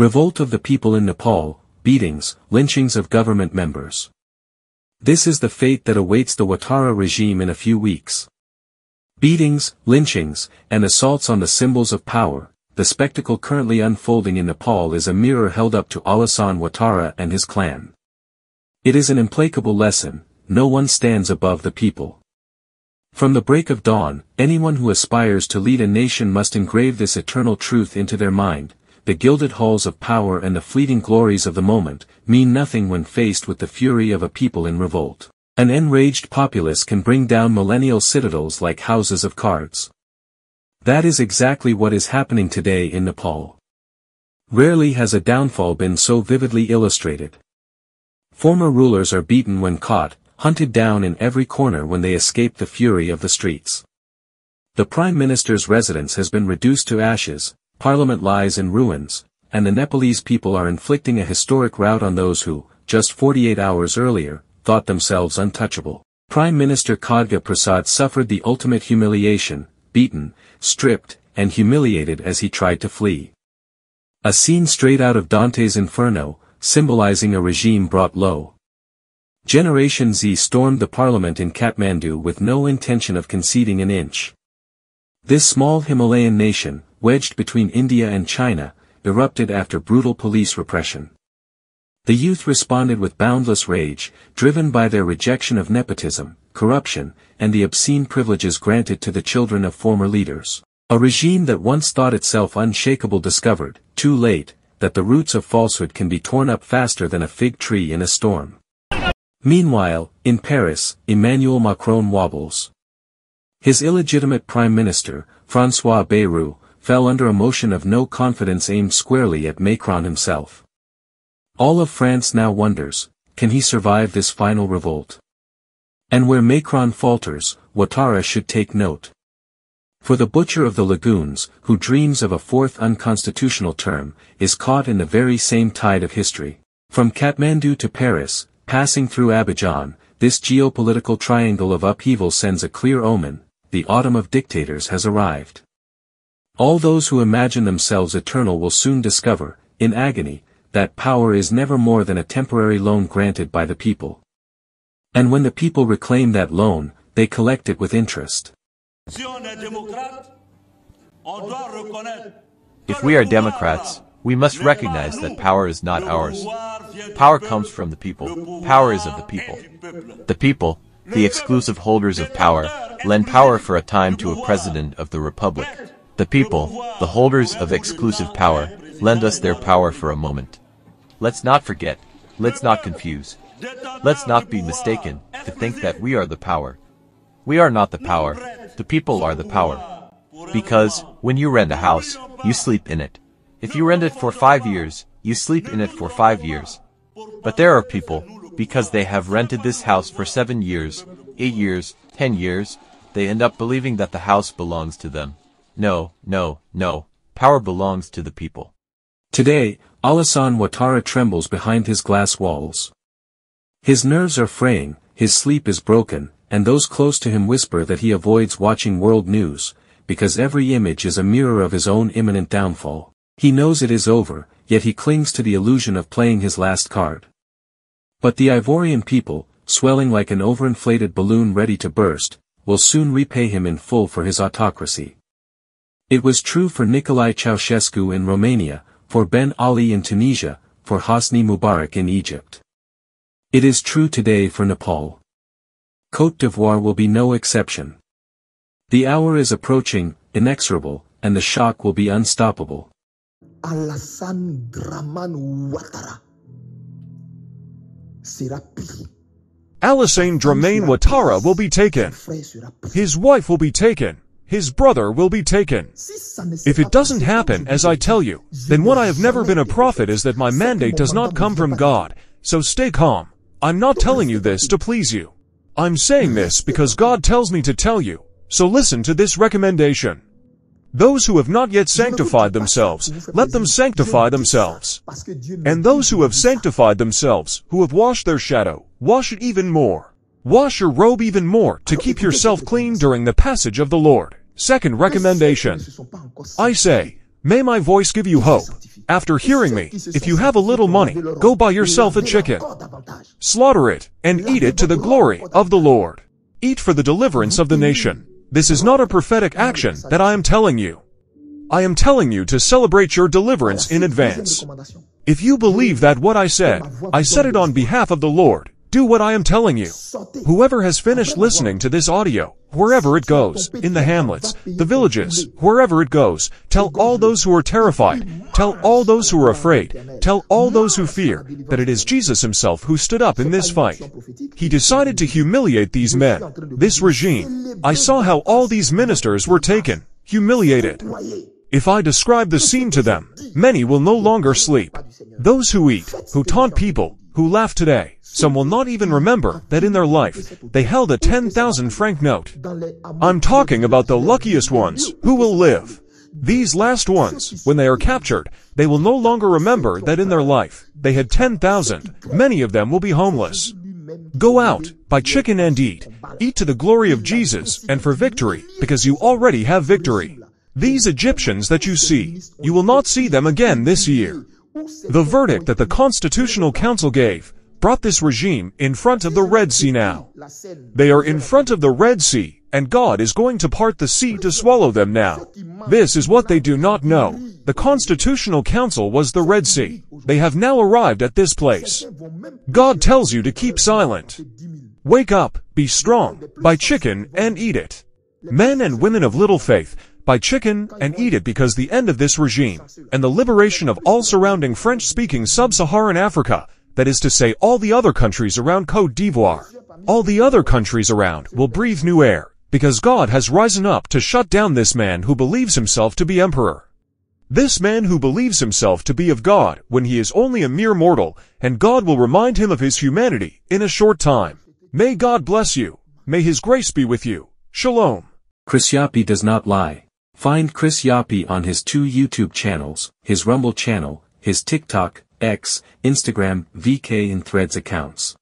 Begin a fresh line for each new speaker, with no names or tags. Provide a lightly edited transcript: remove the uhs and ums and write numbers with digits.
Revolt of the people in Nepal, beatings, lynchings of government members. This is the fate that awaits the Ouattara regime in a few weeks. Beatings, lynchings, and assaults on the symbols of power. The spectacle currently unfolding in Nepal is a mirror held up to Alassane Ouattara and his clan. It is an implacable lesson: no one stands above the people. From the break of dawn, anyone who aspires to lead a nation must engrave this eternal truth into their mind: the gilded halls of power and the fleeting glories of the moment mean nothing when faced with the fury of a people in revolt. An enraged populace can bring down millennial citadels like houses of cards. That is exactly what is happening today in Nepal. Rarely has a downfall been so vividly illustrated. Former rulers are beaten when caught, hunted down in every corner when they escape the fury of the streets. The Prime Minister's residence has been reduced to ashes, Parliament lies in ruins, and the Nepalese people are inflicting a historic rout on those who, just 48 hours earlier, thought themselves untouchable. Prime Minister Khadga Prasad suffered the ultimate humiliation, beaten, stripped, and humiliated as he tried to flee. A scene straight out of Dante's Inferno, symbolizing a regime brought low. Generation Z stormed the parliament in Kathmandu with no intention of conceding an inch. This small Himalayan nation, wedged between India and China, erupted after brutal police repression. The youth responded with boundless rage, driven by their rejection of nepotism, corruption, and the obscene privileges granted to the children of former leaders. A regime that once thought itself unshakable discovered, too late, that the roots of falsehood can be torn up faster than a fig tree in a storm. Meanwhile, in Paris, Emmanuel Macron wobbles. His illegitimate prime minister, François Bayrou, fell under a motion of no confidence aimed squarely at Macron himself. All of France now wonders, can he survive this final revolt? And where Macron falters, Ouattara should take note. For the butcher of the lagoons, who dreams of a fourth unconstitutional term, is caught in the very same tide of history. From Kathmandu to Paris, passing through Abidjan, this geopolitical triangle of upheaval sends a clear omen: the autumn of dictators has arrived. All those who imagine themselves eternal will soon discover, in agony, that power is never more than a temporary loan granted by the people. And when the people reclaim that loan, they collect it with interest.
If we are Democrats, we must recognize that power is not ours. Power comes from the people. Power is of the people. The people, the exclusive holders of power, lend power for a time to a president of the republic. The people, the holders of exclusive power, lend us their power for a moment. Let's not forget, let's not confuse. Let's not be mistaken to think that we are the power. We are not the power, the people are the power. Because, when you rent a house, you sleep in it. If you rent it for 5 years, you sleep in it for 5 years. But there are people, because they have rented this house for 7 years, 8 years, 10 years, they end up believing that the house belongs to them. No, no, no, power belongs to the people.
Today, Alassane Ouattara trembles behind his glass walls. His nerves are fraying, his sleep is broken, and those close to him whisper that he avoids watching world news, because every image is a mirror of his own imminent downfall. He knows it is over, yet he clings to the illusion of playing his last card. But the Ivorian people, swelling like an overinflated balloon ready to burst, will soon repay him in full for his autocracy. It was true for Nicolae Ceausescu in Romania, for Ben Ali in Tunisia, for Hosni Mubarak in Egypt. It is true today for Nepal. Côte d'Ivoire will be no exception. The hour is approaching, inexorable, and the shock will be unstoppable.
Alassane Dramane Ouattara sera pris.
Alassane Dramane Ouattara will be taken. His wife will be taken. His brother will be taken. If it doesn't happen as I tell you, then what I have never been a prophet is that my mandate does not come from God, so stay calm. I'm not telling you this to please you. I'm saying this because God tells me to tell you, so listen to this recommendation. Those who have not yet sanctified themselves, let them sanctify themselves. And those who have sanctified themselves, who have washed their shadow, wash it even more. Wash your robe even more to keep yourself clean during the passage of the Lord. Second recommendation. I say, May my voice give you hope. After hearing me, if you have a little money, go buy yourself a chicken. Slaughter it, and eat it to the glory of the Lord. Eat for the deliverance of the nation. This is not a prophetic action that I am telling you. I am telling you to celebrate your deliverance in advance. If you believe that what I said it on behalf of the Lord. Do what I am telling you. Whoever has finished listening to this audio, wherever it goes, in the hamlets, the villages, wherever it goes, tell all those who are terrified, tell all those who are afraid, tell all those who fear, that it is Jesus himself who stood up in this fight. He decided to humiliate these men, this regime. I saw how all these ministers were taken, humiliated. If I describe the scene to them, many will no longer sleep. Those who eat, who taunt people, who laugh today, some will not even remember that in their life, they held a 10,000 franc note. I'm talking about the luckiest ones, who will live. These last ones, when they are captured, they will no longer remember that in their life, they had 10,000. Many of them will be homeless. Go out, buy chicken and eat. Eat to the glory of Jesus and for victory, because you already have victory. These Egyptians that you see, you will not see them again this year. The verdict that the Constitutional Council gave brought this regime in front of the Red Sea now. They are in front of the Red Sea, and God is going to part the sea to swallow them now. This is what they do not know. The Constitutional Council was the Red Sea. They have now arrived at this place. God tells you to keep silent. Wake up, be strong, buy chicken and eat it. Men and women of little faith, buy chicken and eat it, because the end of this regime and the liberation of all surrounding French-speaking sub-Saharan Africa, that is to say all the other countries around Côte d'Ivoire, all the other countries around will breathe new air, because God has risen up to shut down this man who believes himself to be emperor. This man who believes himself to be of God when he is only a mere mortal, and God will remind him of his humanity in a short time. May God bless you. May his grace be with you. Shalom.
Chris Yapi does not lie. Find Chris Yapi on his 2 YouTube channels, his Rumble channel, his TikTok, X, Instagram, VK and Threads accounts.